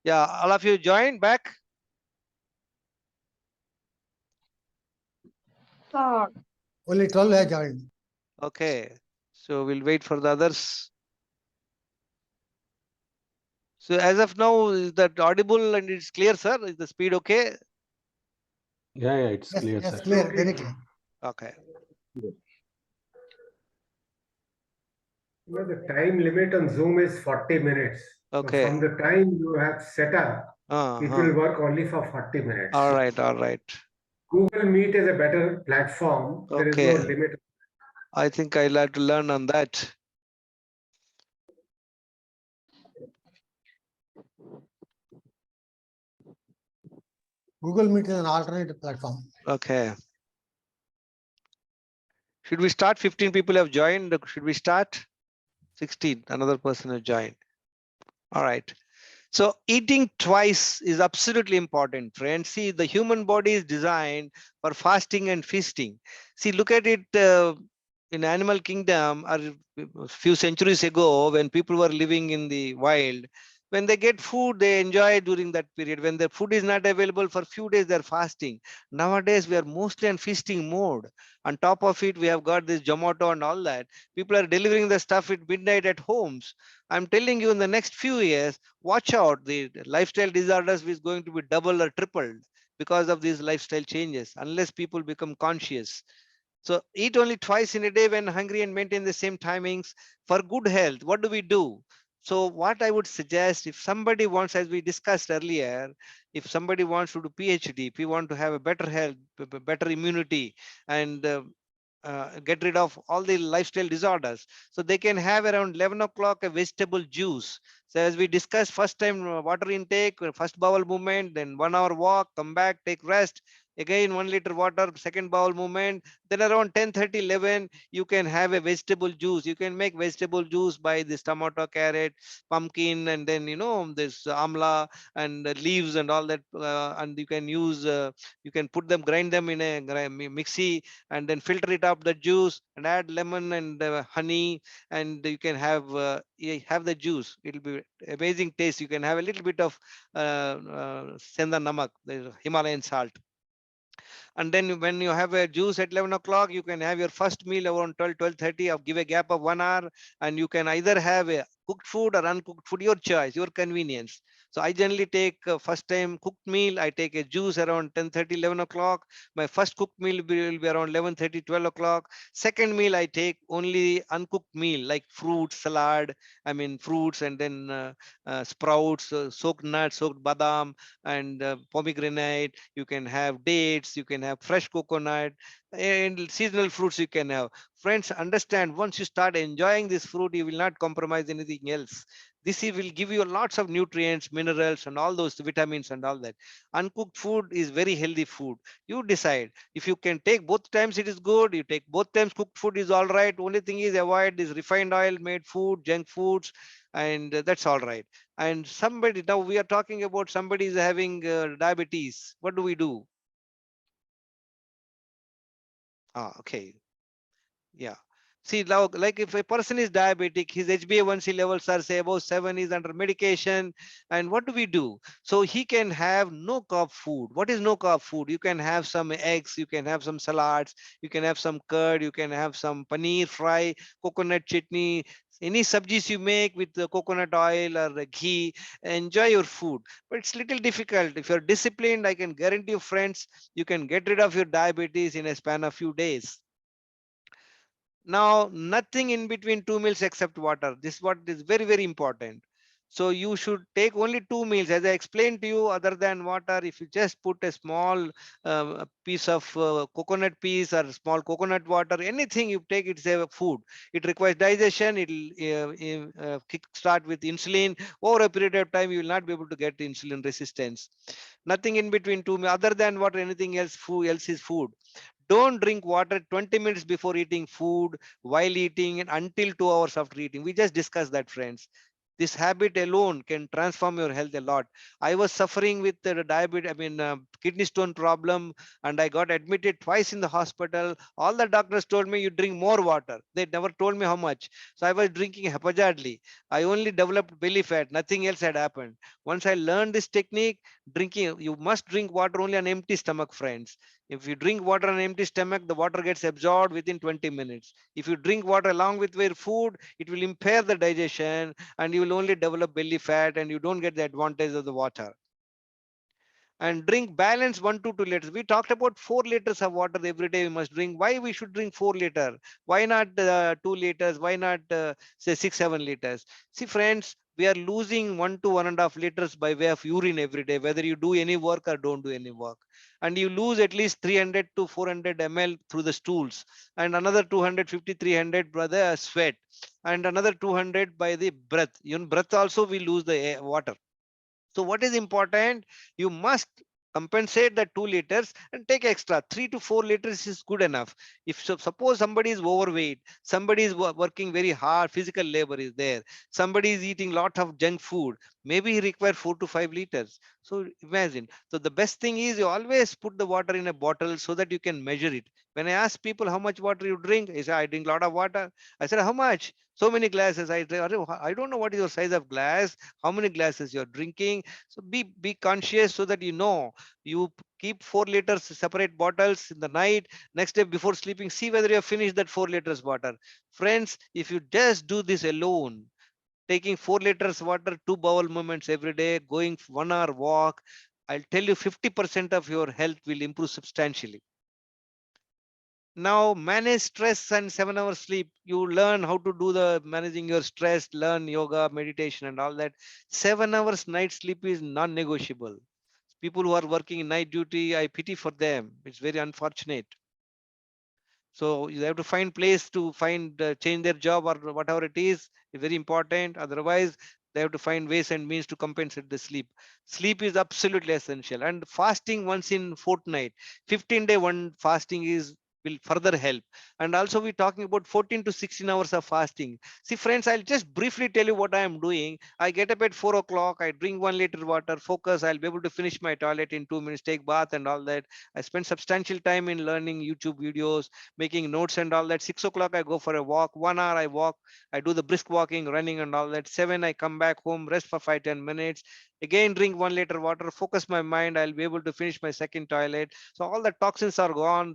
Yeah, all of you join back. Only 12 have joined. Okay, so we'll wait for the others. So as of now, is that audible and it's clear, sir? Is the speed okay? Yeah, it's Yes, clear, yes, sir. clear, very clear. Okay. The time limit on Zoom is 40 minutes. So Okay. from the time you have set up, it Uh-huh. will work only for 40 minutes. All right, all right. Google Meet is a better platform. There is no Okay. limit. I think I'll have to learn on that. Google Meet is an alternate platform. Okay. Should we start? 15 people have joined. Should we start? 16. Another person has joined. All right. So eating twice is absolutely important, friends. See, the human body is designed for fasting and feasting. See, look at it in animal kingdom a few centuries ago when people were living in the wild. When they get food, they enjoy during that period. When the food is not available for a few days, they're fasting. Nowadays, we are mostly in feasting mode. On top of it, we have got this Zomato and all that. People are delivering the stuff at midnight at homes. I'm telling you, in the next few years, watch out. The lifestyle disorders is going to be double or tripled because of these lifestyle changes, unless people become conscious. So eat only twice in a day when hungry and maintain the same timings for good health. What do we do? So what I would suggest, if somebody wants, as we discussed earlier, if somebody wants to do PhD, if we want to have a better health, better immunity, and get rid of all the lifestyle disorders, so they can have around 11 o'clock a vegetable juice. So as we discussed, first time water intake, first bowel movement, then 1 hour walk, come back, take rest, again 1 liter water, second bowel movement, then around 10:30, 11, you can have a vegetable juice. You can make vegetable juice by this tomato, carrot, pumpkin, and then this amla and leaves and all that, and you can use you can put them, grind them in a mixie, and then filter it up the juice and add lemon and honey, and you can have the juice. It'll be amazing taste. You can have a little bit of senda namak, the Himalayan salt. And then when you have a juice at 11 o'clock, you can have your first meal around 12, 12:30, or give a gap of 1 hour, and you can either have a cooked food or uncooked food, your choice, your convenience. So I generally take first time cooked meal. I take a juice around 10:30, 11 o'clock. My first cooked meal will be around 11:30, 12 o'clock. Second meal, I take only uncooked meal like fruit, salad, I mean fruits, and then sprouts, soaked nuts, soaked badam, and pomegranate. You can have dates, you can have fresh coconut, and seasonal fruits you can have. Friends, understand, once you start enjoying this fruit, you will not compromise anything else. This will give you lots of nutrients, minerals, and all those vitamins and all that. Uncooked food is very healthy food. You decide. If you can take both times, it is good. You take both times, cooked food is all right. Only thing is, avoid this refined oil made food, junk foods, and that's all right. And somebody, now we are talking about somebody is having diabetes. What do we do? Okay. Yeah. See, now, like if a person is diabetic, his HbA1c levels are say above 7, is under medication. And what do we do? So he can have no carb food. What is no carb food? You can have some eggs, you can have some salads, you can have some curd, you can have some paneer fry, coconut chutney, any subjis you make with the coconut oil or the ghee. Enjoy your food. But it's little difficult. If you're disciplined, I can guarantee you, friends, you can get rid of your diabetes in a span of few days. Now, nothing in between two meals except water. This is what is very, very important. So you should take only 2 meals. As I explained to you, other than water, if you just put a small piece of coconut piece or small coconut water, anything you take, it's a food. It requires digestion. It will kick start with insulin. Over a period of time, you will not be able to get insulin resistance. Nothing in between two meals, other than water, anything else, food else is food. Don't drink water 20 minutes before eating food, while eating, and until 2 hours after eating. We just discussed that, friends. This habit alone can transform your health a lot. I was suffering with the diabetes, kidney stone problem, and I got admitted twice in the hospital. All the doctors told me you drink more water. They never told me how much. So I was drinking haphazardly. I only developed belly fat. Nothing else had happened. Once I learned this technique, drinking, you must drink water only on empty stomach, friends. If you drink water on empty stomach, the water gets absorbed within 20 minutes. If you drink water along with your food, it will impair the digestion and you will only develop belly fat and you don't get the advantage of the water. And drink balance 1 to 2 liters. We talked about 4 liters of water every day we must drink. Why we should drink 4 liters? Why not 2 liters? Why not say 6, 7 liters? See, friends, we are losing 1 to 1.5 liters by way of urine every day, whether you do any work or don't do any work. And you lose at least 300 to 400 ml through the stools, and another 250, 300 by the sweat, and another 200 by the breath. In breath also we lose the water. So what is important? You must compensate the 2 liters and take extra. 3 to 4 liters is good enough. If suppose somebody is overweight, somebody is working very hard, physical labor is there, somebody is eating lot of junk food, maybe he require 4 to 5 liters. So imagine. So the best thing is you always put the water in a bottle so that you can measure it. When I ask people how much water you drink, they say I drink a lot of water. I said how much? So many glasses. I don't know what is your size of glass, how many glasses you're drinking. So be conscious so that you know. You keep 4 liters separate bottles in the night. Next day before sleeping, see whether you have finished that 4 liters water. Friends, if you just do this alone, taking 4 liters water, 2 bowel movements every day, going 1 hour walk, I'll tell you 50% of your health will improve substantially. Now manage stress and 7 hours sleep. You learn how to do the managing your stress, learn yoga, meditation and all that. 7 hours night sleep is non-negotiable. People who are working in night duty, I pity for them. It's very unfortunate. So you have to find place to find change their job or whatever it is. It's very important. Otherwise, they have to find ways and means to compensate the sleep. Sleep is absolutely essential. And fasting once in fortnight, 15-day one fasting is will further help. And also we're talking about 14 to 16 hours of fasting. See, friends, I'll just briefly tell you what I am doing. I get up at 4 o'clock. I drink 1 liter water, focus. I'll be able to finish my toilet in 2 minutes, take bath and all that. I spend substantial time in learning YouTube videos, making notes and all that. 6 o'clock, I go for a walk. 1 hour, I walk. I do the brisk walking, running and all that. 7, I come back home, rest for 5, 10 minutes. Again, drink 1 liter water, focus my mind. I'll be able to finish my second toilet. So all the toxins are gone.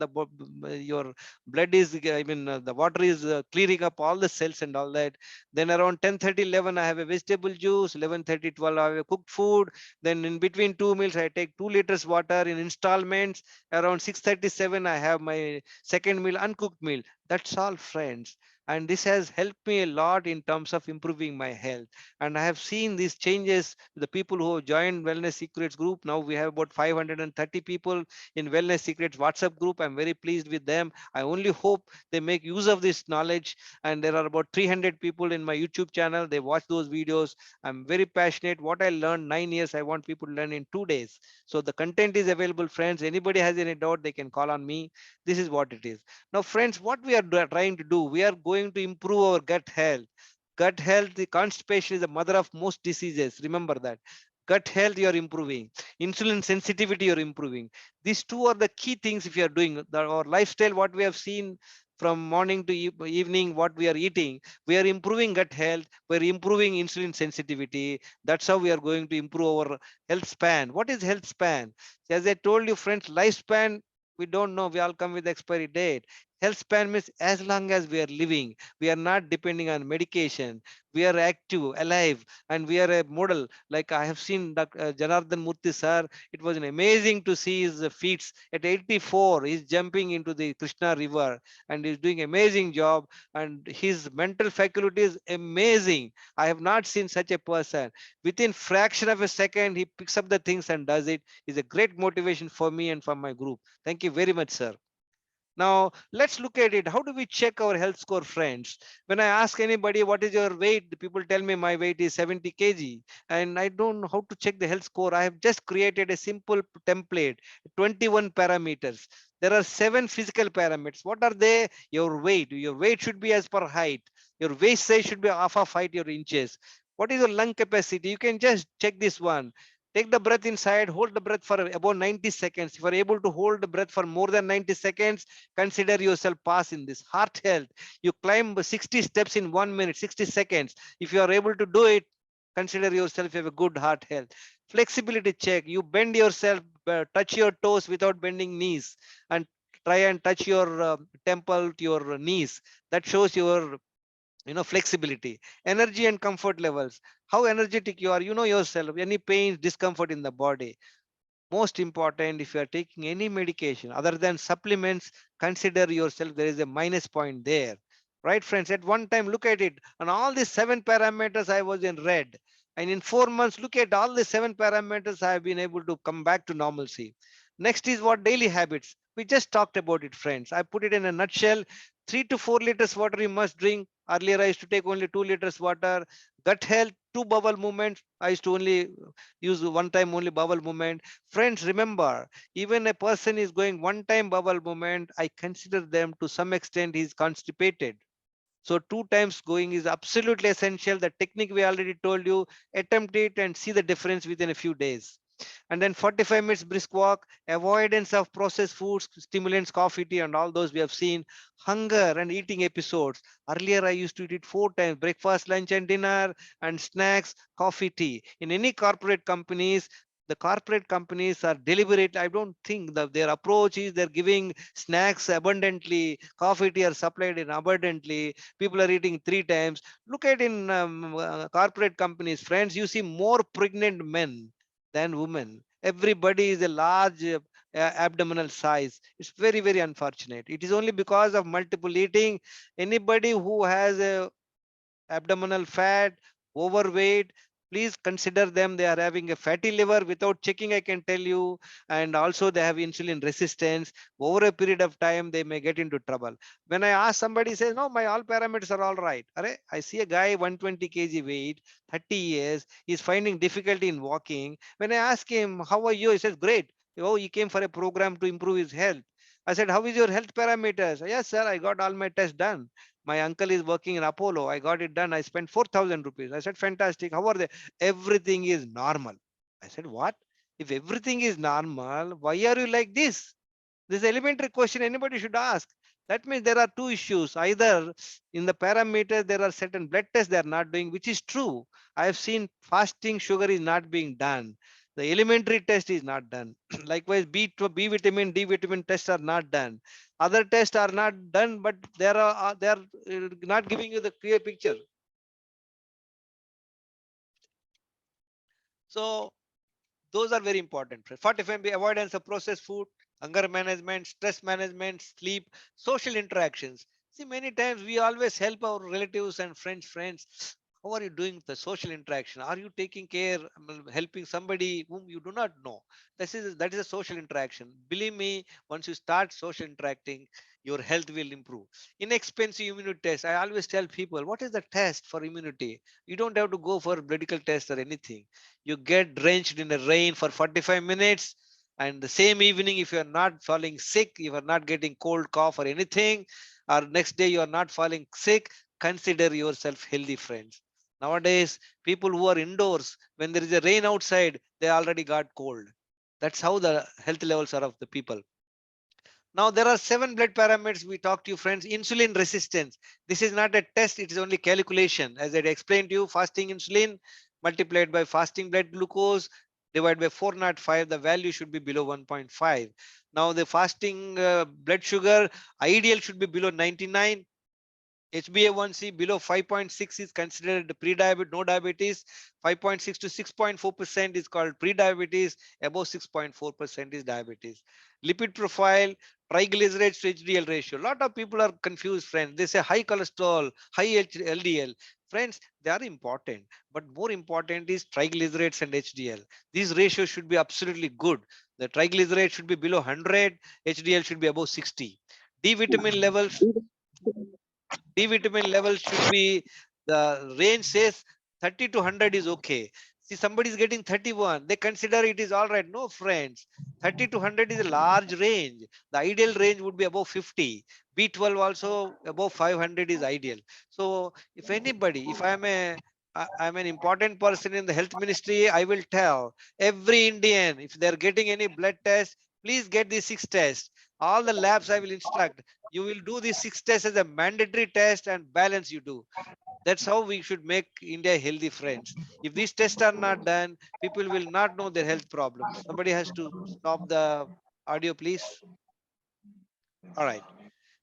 Your blood is, the water is clearing up all the cells and all that. Then around 10:30, 11, I have a vegetable juice. 11:30, 12, I have a cooked food. Then in between 2 meals, I take 2 liters water in installments. Around 6:37, I have my second meal, uncooked meal. That's all, friends. And this has helped me a lot in terms of improving my health. And I have seen these changes. The people who have joined Wellness Secrets group, now we have about 530 people in Wellness Secrets WhatsApp group. I'm very pleased with them. I only hope they make use of this knowledge. And there are about 300 people in my YouTube channel. They watch those videos. I'm very passionate. What I learned 9 years, I want people to learn in 2 days. So the content is available, friends. Anybody has any doubt, they can call on me. This is what it is. Now, friends, what we are trying to do, we are going to improve our gut health. Gut health, the constipation is the mother of most diseases. Remember that. Gut health, you are improving. Insulin sensitivity, you're improving. These two are the key things if you are doing. Our lifestyle, what we have seen from morning to evening, what we are eating, we are improving gut health, we're improving insulin sensitivity. That's how we are going to improve our health span. What is health span? As I told you, friends, lifespan, we don't know. We all come with expiry date. Health span means as long as we are living, we are not depending on medication. We are active, alive, and we are a model. Like I have seen Dr. Janardhan Murthy sir. It was amazing to see his feats. At 84, he's jumping into the Krishna River and he's doing amazing job. And his mental faculty is amazing. I have not seen such a person. Within fraction of a second, he picks up the things and does it. Is a great motivation for me and for my group. Thank you very much, sir. Now, let's look at it. How do we check our health score, friends? When I ask anybody, what is your weight? The people tell me my weight is 70 kg. And I don't know how to check the health score. I have just created a simple template, 21 parameters. There are 7 physical parameters. What are they? Your weight. Your weight should be as per height. Your waist size should be half of height, your inches. What is your lung capacity? You can just check this one. Take the breath inside, hold the breath for about 90 seconds. If you are able to hold the breath for more than 90 seconds, consider yourself pass in this. Heart health, you climb 60 steps in 1 minute, 60 seconds. If you are able to do it, consider yourself you have a good heart health. Flexibility check, you bend yourself, touch your toes without bending knees, and try and touch your temple to your knees. That shows your flexibility. Energy and comfort levels, how energetic you are, you know yourself. Any pain, discomfort in the body. Most important, if you are taking any medication other than supplements, consider yourself there is a minus point there. Right, friends? At one time, look at it. On all these 7 parameters, I was in red. And in 4 months, look at all the 7 parameters, I have been able to come back to normalcy. Next is what daily habits. We just talked about it, friends. I put it in a nutshell. 3 to 4 liters water you must drink. Earlier, I used to take only 2 liters water. Gut health, 2 bowel movements. I used to only use one time only bowel movement. Friends, remember, even a person is going one time bowel movement, I consider them to some extent is constipated. So 2 times going is absolutely essential. The technique we already told you, attempt it and see the difference within a few days. And then 45 minutes brisk walk, avoidance of processed foods, stimulants, coffee, tea, and all those we have seen. Hunger and eating episodes. Earlier, I used to eat it 4 times: breakfast, lunch, and dinner, and snacks, coffee, tea. In any corporate companies, the corporate companies are deliberate. I don't think that their approach is they're giving snacks abundantly, coffee, tea are supplied in abundantly. People are eating 3 times. Look at in corporate companies, friends, you see more pregnant men than women. Everybody is a large abdominal size. It's very, very unfortunate. It is only because of multiple eating. Anybody who has a abdominal fat, overweight, please consider them. They are having a fatty liver without checking, I can tell you. And also they have insulin resistance. Over a period of time, they may get into trouble. When I ask somebody says, no, my all parameters are all right. I see a guy 120 kg weight, 30 years, he's finding difficulty in walking. When I ask him, how are you? He says, great. Oh, he came for a program to improve his health. I said, how is your health parameters? Yes, sir, I got all my tests done. My uncle is working in Apollo. I got it done. I spent 4,000 rupees. I said, fantastic. How are they? Everything is normal. I said, what? If everything is normal, why are you like this? This is elementary question anybody should ask. That means there are two issues. Either in the parameters, there are certain blood tests they are not doing, which is true. I have seen fasting sugar is not being done. The elementary test is not done. Likewise, B vitamin, D vitamin tests are not done. Other tests are not done, but they are not giving you the clear picture. So those are very important. 45 avoidance of processed food, hunger management, stress management, sleep, social interactions. See, many times we always help our relatives and friends. How are you doing the social interaction? Are you taking care, helping somebody whom you do not know? That is a social interaction. Believe me, once you start social interacting, your health will improve. Inexpensive immunity test. I always tell people, what is the test for immunity? You don't have to go for medical test or anything. You get drenched in the rain for 45 minutes, and the same evening, if you are not falling sick, if you are not getting cold, cough or anything, or next day you are not falling sick, consider yourself healthy, friends. Nowadays, people who are indoors, when there is a rain outside, they already got cold. That's how the health levels are of the people. Now, there are 7 blood parameters we talked to you, friends. Insulin resistance. This is not a test, it is only calculation. As I explained to you, fasting insulin multiplied by fasting blood glucose divided by 405, the value should be below 1.5. Now, the fasting blood sugar ideal should be below 99. HbA1c below 5.6 is considered pre-diabetes, no diabetes. 5.6 to 6.4% is called pre-diabetes. Above 6.4% is diabetes. Lipid profile, triglycerides to HDL ratio. A lot of people are confused, friends. They say high cholesterol, high LDL. Friends, they are important, but more important is triglycerides and HDL. These ratios should be absolutely good. The triglyceride should be below 100, HDL should be above 60. D vitamin levels D vitamin levels should be, the range says 30 to 100 is okay. See, somebody is getting 31. They consider it is all right. No, friends. 30 to 100 is a large range. The ideal range would be above 50. B12 also above 500 is ideal. So if anybody, if I'm a I'm an important person in the health ministry. I will tell every Indian, if they're getting any blood test, please get these 6 tests. All the labs I will instruct. You will do these 6 tests as a mandatory test and balance you do. That's how we should make India healthy, friends. If these tests are not done, people will not know their health problems. Somebody has to stop the audio, please. All right.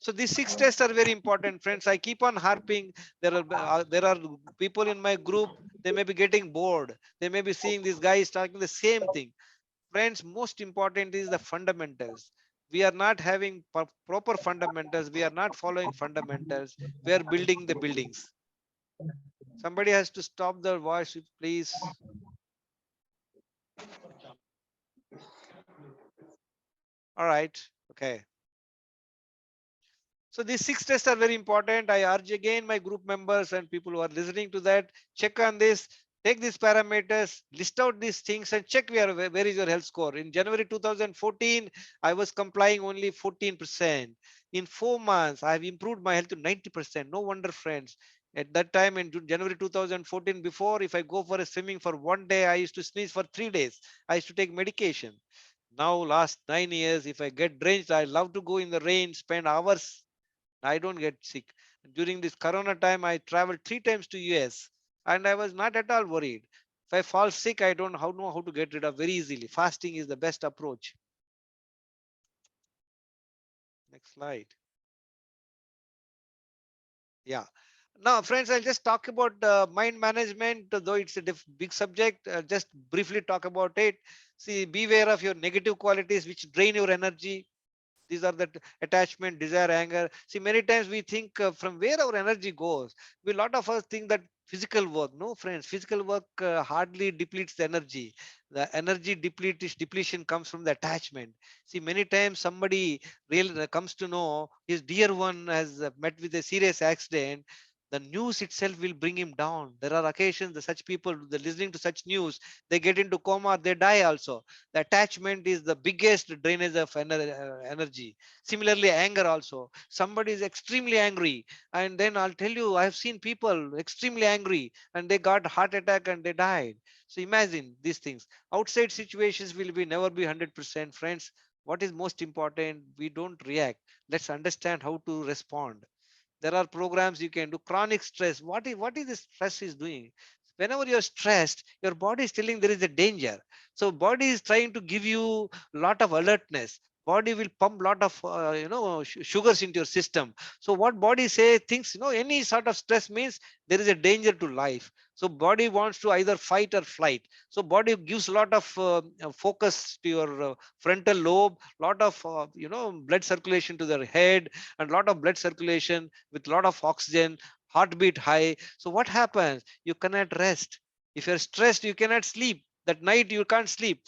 So these 6 tests are very important, friends. I keep on harping. There are people in my group. They may be getting bored. They may be seeing these guys talking the same thing. Friends, most important is the fundamentals. We are not having proper fundamentals. We are not following fundamentals. We are building the buildings. Somebody has to stop the voice, please. All right. Okay. So these 6 tests are very important. I urge again my group members and people who are listening to that, check on this, take these parameters, list out these things and check where is your health score. In January 2014, I was complying only 14%. In 4 months, I have improved my health to 90%. No wonder, friends. At that time in January 2014, before, if I go for a swimming for 1 day, I used to sneeze for 3 days. I used to take medication. Now, last 9 years, if I get drenched, I love to go in the rain, spend hours. I don't get sick. During this Corona time, I traveled 3 times to US and I was not at all worried. If I fall sick, I don't know how to get rid of very easily. Fasting is the best approach. Next slide. Yeah. Now, friends, I'll just talk about mind management, though it's a big subject. Just briefly talk about it. See, beware of your negative qualities which drain your energy. These are the attachment, desire, anger. See, many times we think from where our energy goes. We a lot of us think that physical work. No, friends, physical work hardly depletes the energy. The energy depletion comes from the attachment. See, many times somebody real comes to know his dear one has met with a serious accident. The news itself will bring him down. There are occasions that such people, they're listening to such news, they get into coma, they die also. The attachment is the biggest drainage of energy. Similarly, anger also. Somebody is extremely angry, and then I'll tell you, I've seen people extremely angry and they got heart attack and they died. So imagine these things. Outside situations will be never be 100%, friends. What is most important? We don't react. Let's understand how to respond. There are programs you can do. Chronic stress, what is the stress is doing? Whenever you're stressed, your body is telling there is a danger. So body is trying to give you a lot of alertness. Body will pump lot of sugars into your system. So what body say thinks, any sort of stress means there is a danger to life. So body wants to either fight or flight. So body gives a lot of focus to your frontal lobe, lot of blood circulation to the head, and lot of blood circulation with lot of oxygen, heartbeat high. So what happens? You cannot rest. If you're stressed, you cannot sleep. That night you can't sleep.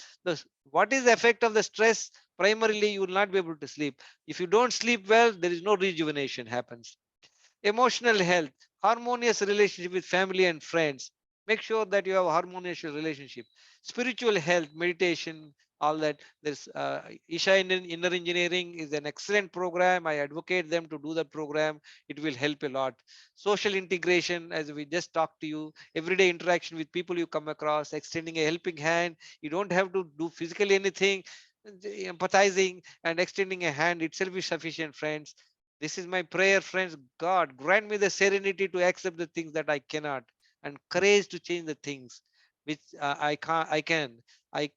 What is the effect of the stress? Primarily, you will not be able to sleep. If you don't sleep well, there is no rejuvenation happens. Emotional health, harmonious relationship with family and friends. Make sure that you have a harmonious relationship. Spiritual health, meditation, all that. There's Isha Inner Engineering is an excellent program. I advocate them to do that program. It will help a lot. Social integration, as we just talked to you, everyday interaction with people you come across, extending a helping hand. You don't have to do physically anything. Empathizing and extending a hand itself is sufficient, friends. This is my prayer, friends. God, grant me the serenity to accept the things that I cannot, and courage to change the things which I can't. I can. I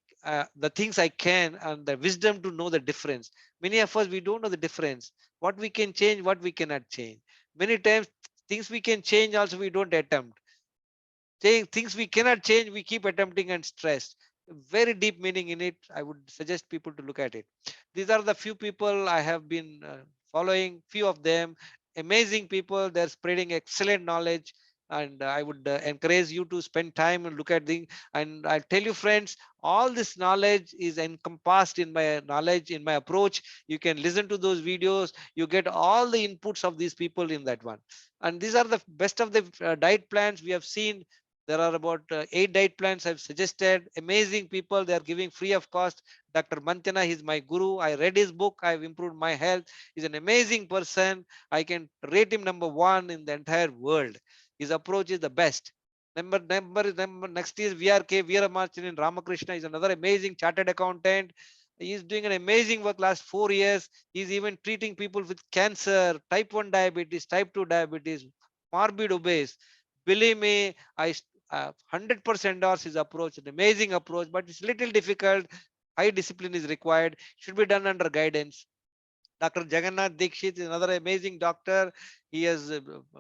the things I can, and the wisdom to know the difference. Many of us we don't know the difference. What we can change, what we cannot change. Many times things we can change also we don't attempt. Saying things we cannot change, we keep attempting and stressed. Very deep meaning in it. I would suggest people to look at it. These are the few people I have been following, few of them, amazing people. They're spreading excellent knowledge. And I would encourage you to spend time and look at the. And I tell you, friends, all this knowledge is encompassed in my knowledge, in my approach. You can listen to those videos. You get all the inputs of these people in that one. And these are the best of the diet plans we have seen. There are about 8 diet plans I've suggested. Amazing people. They are giving free of cost. Dr. Mantana, he's my guru. I read his book. I've improved my health. He's an amazing person. I can rate him #1 in the entire world. His approach is the best. Next is VRK Veeramarchanan Ramakrishna is another amazing chartered accountant. He is doing an amazing work last 4 years. He's even treating people with cancer, type 1 diabetes, type 2 diabetes, morbid obese. Believe me, 100% endorse his approach, an amazing approach, but it's little difficult. High discipline is required, should be done under guidance. Dr. Jagannath Dikshit is another amazing doctor. He has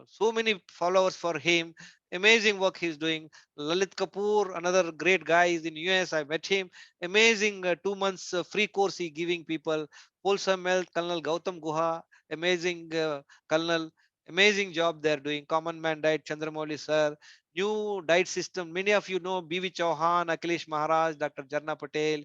so many followers for him. Amazing work he's doing. Lalit Kapoor, another great guy, is in US. I met him. Amazing 2 months free course he giving people. Wholesome Health, Colonel Gautam Guha, amazing Colonel. Amazing job they're doing. Common Man Diet, Chandramouli sir. New diet system. Many of you know B.V. Chauhan, Akhilesh Maharaj, Dr. Jarna Patel.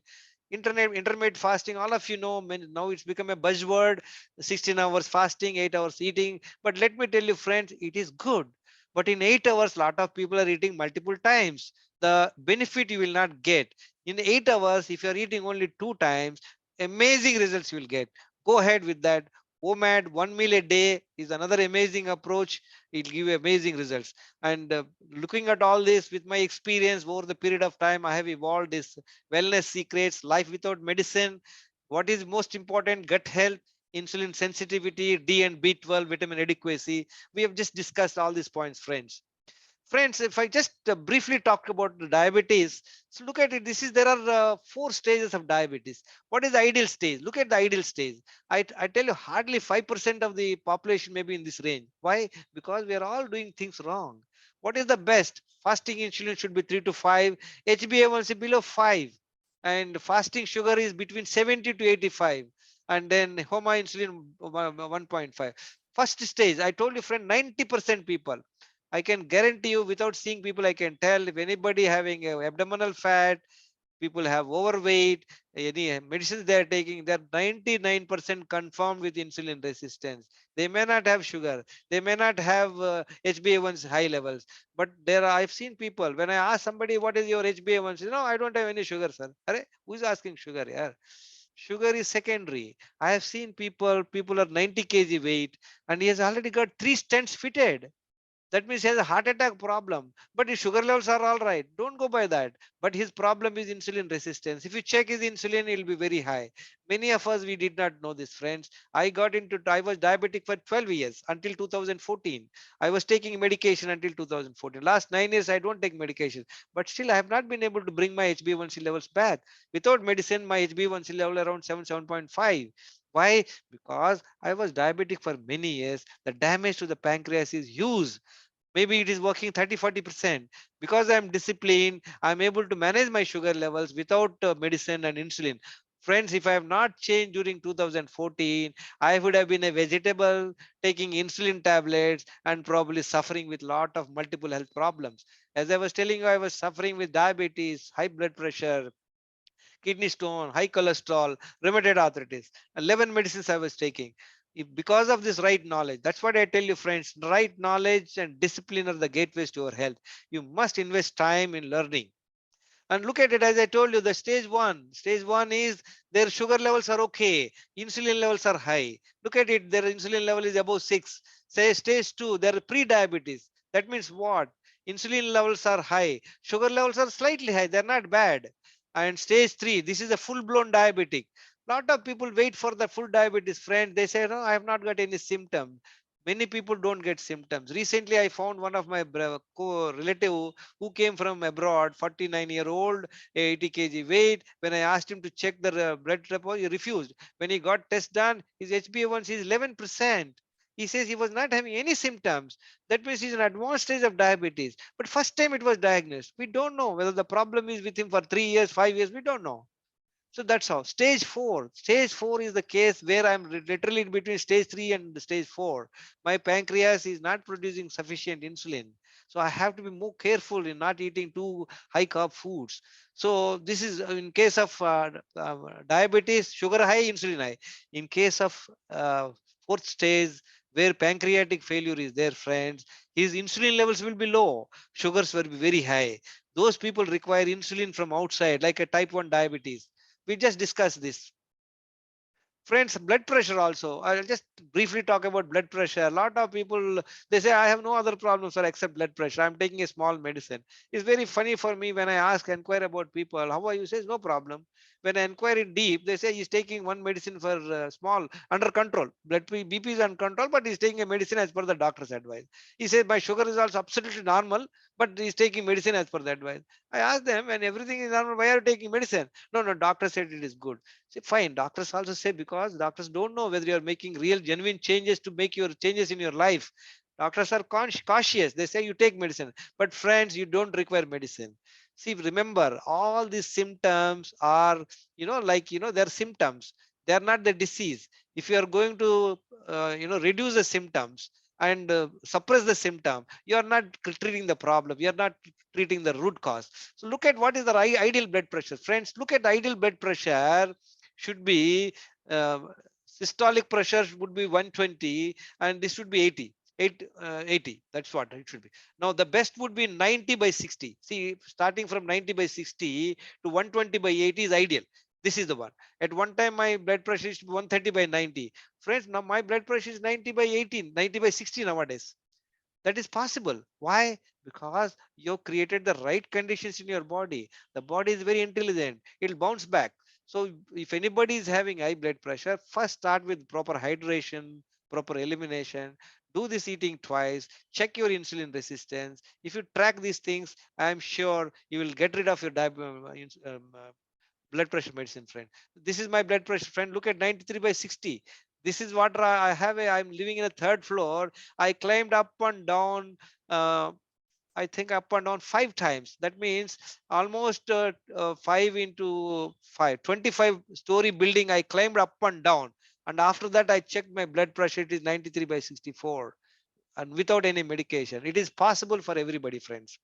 Intermittent fasting, all of you know, now it's become a buzzword. 16 hours fasting, 8 hours eating. But let me tell you, friends, it is good. But in 8 hours, lot of people are eating multiple times. The benefit you will not get. In 8 hours, if you are eating only 2 times, amazing results you will get. Go ahead with that. OMAD, 1 meal a day, is another amazing approach. It will give you amazing results. And looking at all this with my experience over the period of time, I have evolved this wellness secrets, life without medicine. What is most important? Gut health, insulin sensitivity, D and B12, vitamin adequacy. We have just discussed all these points, friends. Friends, if I just briefly talk about the diabetes, so look at it. There are 4 stages of diabetes. What is the ideal stage? Look at the ideal stage. I tell you, hardly 5% of the population may be in this range. Why? Because we are all doing things wrong. What is the best? Fasting insulin should be 3 to 5, HbA1c below 5, and fasting sugar is between 70 to 85, and then HOMA insulin 1.5. First stage, I told you, friend, 90% people. I can guarantee you, without seeing people, I can tell if anybody having abdominal fat, people have overweight, any medicines they are taking, they're 99% confirmed with insulin resistance. They may not have sugar, they may not have HbA1c high levels, but I've seen people, when I ask somebody what is your HbA1c, no, I don't have any sugar, sir. Arre, who's asking sugar? Yeah. Sugar is secondary. I have seen people are 90 kg weight, and he has already got 3 stents fitted. That means he has a heart attack problem, but his sugar levels are all right. Don't go by that. But his problem is insulin resistance. If you check his insulin, it will be very high. Many of us, we did not know this, friends. I was diabetic for 12 years until 2014. I was taking medication until 2014. Last 9 years, I don't take medication, but still I have not been able to bring my HbA1c levels back. Without medicine, my HbA1c level around 7.5. Why? Because I was diabetic for many years. The damage to the pancreas is huge. Maybe it is working 30-40%. Because I'm disciplined, I'm able to manage my sugar levels without medicine and insulin. Friends, if I have not changed during 2014, I would have been a vegetable taking insulin tablets and probably suffering with lot of multiple health problems. As I was telling you, I was suffering with diabetes, high blood pressure, kidney stone, high cholesterol, rheumatoid arthritis. 11 medicines I was taking. Because of this right knowledge, that's what I tell you, friends. Right knowledge and discipline are the gateways to your health. You must invest time in learning. And look at it, as I told you, the stage one. Stage one is their sugar levels are okay, insulin levels are high. Look at it, their insulin level is above 6. Say stage two, they're pre-diabetes. That means what? Insulin levels are high, sugar levels are slightly high, they're not bad. And stage three, this is a full-blown diabetic. Lot of people wait for the full diabetes, friend. They say, no, I have not got any symptom. Many people don't get symptoms. Recently, I found one of my relative who came from abroad, 49-year-old, 80 kg weight. When I asked him to check the blood report, he refused. When he got test done, his HbA1c is 11%. He says he was not having any symptoms. That means he's in advanced stage of diabetes. But first time it was diagnosed. We don't know whether the problem is with him for 3 years, 5 years. We don't know. So that's how. Stage four. Stage four is the case where I'm literally in between stage 3 and stage 4. My pancreas is not producing sufficient insulin. So I have to be more careful in not eating too high carb foods. So this is in case of diabetes, sugar high, insulin high. In case of fourth stage, where pancreatic failure is there, friends, his insulin levels will be low. Sugars will be very high. Those people require insulin from outside, like a type 1 diabetes. We just discussed this. Friends, blood pressure also. I'll just briefly talk about blood pressure. A lot of people, they say, I have no other problems sir, except blood pressure. I'm taking a small medicine. It's very funny for me when I inquire about people, how are you? Says no problem. When I inquire it deep, they say he's taking one medicine for small, under control. BP is under control, but he's taking a medicine as per the doctor's advice. He says my sugar is also absolutely normal, but he's taking medicine as per the advice. I asked them, when everything is normal, why are you taking medicine? No, no, doctor said it is good. Say, fine. Doctors also say, because doctors don't know whether you are making real, genuine changes to make your changes in your life. Doctors are cautious. They say you take medicine, but friends, you don't require medicine. See, remember, all these symptoms are, they're symptoms. They're not the disease. If you are going to, reduce the symptoms and suppress the symptom, you are not treating the problem. You are not treating the root cause. So look at what is the ideal blood pressure. Friends, look at the ideal blood pressure should be uh, systolic pressure would be 120 and this should be 80. 80, that's what it should be. Now the best would be 90 by 60. See, starting from 90 by 60 to 120 by 80 is ideal. This is the one. At one time my blood pressure is 130 by 90. Friends, now my blood pressure is 90 by 18, 90 by 60 nowadays. That is possible. Why? Because you created the right conditions in your body. The body is very intelligent. It'll bounce back. So if anybody is having high blood pressure, first start with proper hydration, proper elimination. Do this eating twice. Check your insulin resistance. If you track these things, I'm sure you will get rid of your blood pressure medicine, friend. This is my blood pressure, friend. Look at 93 by 60. This is what I have. I'm living in a third floor. I climbed up and down. I think up and down 5 times. That means almost 5 into 5, 25-story building. I climbed up and down. And after that, I checked my blood pressure. It is 93 by 64 and without any medication. It is possible for everybody, friends.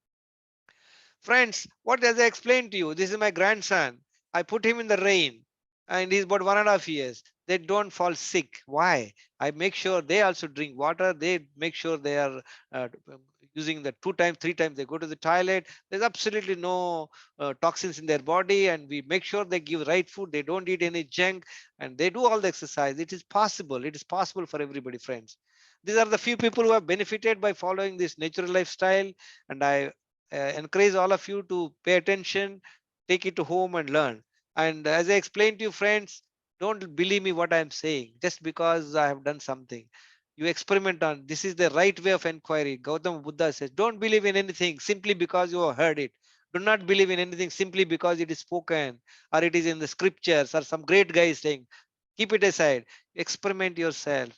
Friends, what does I explain to you? This is my grandson. I put him in the rain and he's about 1.5 years. They don't fall sick. Why? I make sure they also drink water. They make sure they are using the 2 times, 3 times they go to the toilet. There's absolutely no toxins in their body, and we make sure they give right food. They don't eat any junk and they do all the exercise. It is possible. It is possible for everybody, friends. These are the few people who have benefited by following this natural lifestyle, and I encourage all of you to pay attention, take it to home and learn. And as I explained to you, friends, don't believe me what I'm saying just because I have done something. You experiment on this is the right way of inquiry. Gautama Buddha says, don't believe in anything simply because you have heard it. Do not believe in anything simply because it is spoken or it is in the scriptures or some great guy is saying. Keep it aside. Experiment yourself.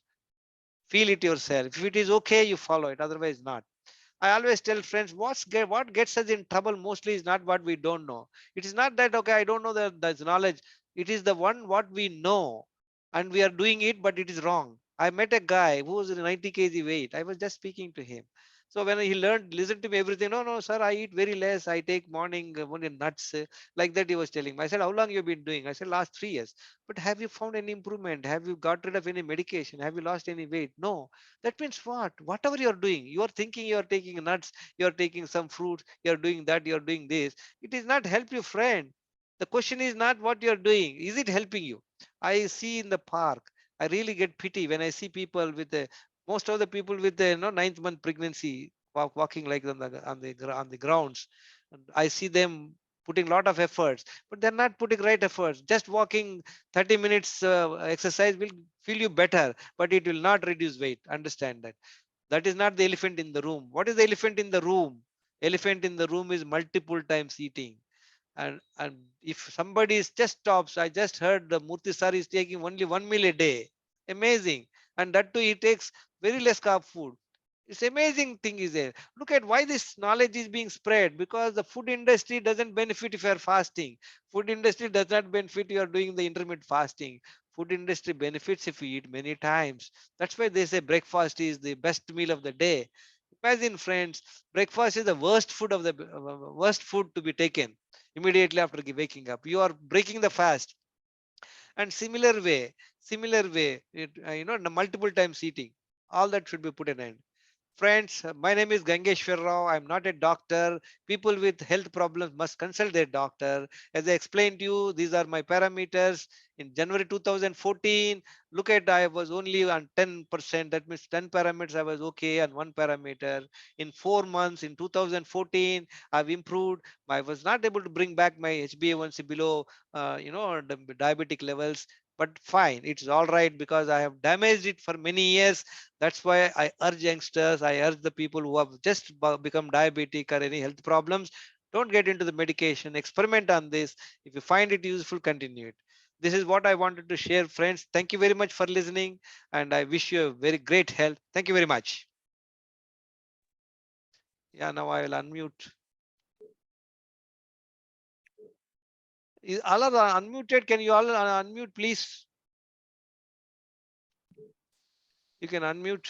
Feel it yourself. If it is okay, you follow it. Otherwise, not. I always tell friends, what gets us in trouble mostly is not what we don't know. It is not that, okay, I don't know that there's knowledge. It is the one what we know and we are doing it, but it is wrong. I met a guy who was in 90 kg weight. I was just speaking to him. So when he learned, listen to me, everything. No, no, sir, I eat very less. I take morning only nuts. Like that he was telling me. I said, how long you been doing? I said, last 3 years. But have you found any improvement? Have you got rid of any medication? Have you lost any weight? No. That means what? Whatever you're doing, you're thinking you're taking nuts, you're taking some fruits, you're doing that, you're doing this. It is not help you, friend. The question is not what you're doing. Is it helping you? I see in the park, I really get pity when I see people with most of the people with the 9th month pregnancy walking like on the grounds. And I see them putting a lot of efforts, but they're not putting right efforts. Just walking 30 minutes exercise will feel you better, but it will not reduce weight. Understand that. That is not the elephant in the room. What is the elephant in the room? Elephant in the room is multiple times eating. And if somebody is just stops, I just heard the Murthy sir is taking only 1 meal a day. Amazing. And that too, he takes very less carb food. It's amazing thing is there. Look at why this knowledge is being spread, because the food industry doesn't benefit if you are fasting. Food industry does not benefit you are doing the intermittent fasting. Food industry benefits if you eat many times. That's why they say breakfast is the best meal of the day. Imagine, friends, breakfast is the worst food to be taken immediately after waking up. You are breaking the fast. And similar way, multiple times eating. All that should be put an end. Friends, my name is Gangeshwar Rao. I'm not a doctor. People with health problems must consult their doctor. As I explained to you, these are my parameters. In January 2014, look at, I was only on 10%. That means 10 parameters I was okay on one parameter. In 4 months, in 2014, I've improved. I was not able to bring back my HbA1c below, the diabetic levels. But fine, it's all right because I have damaged it for many years. That's why I urge youngsters, I urge the people who have just become diabetic or any health problems, don't get into the medication, experiment on this. If you find it useful, continue it. This is what I wanted to share, friends. Thank you very much for listening, and I wish you a very great health. Thank you very much. Yeah, now I will unmute. All are unmuted. Can you all unmute, please? You can unmute.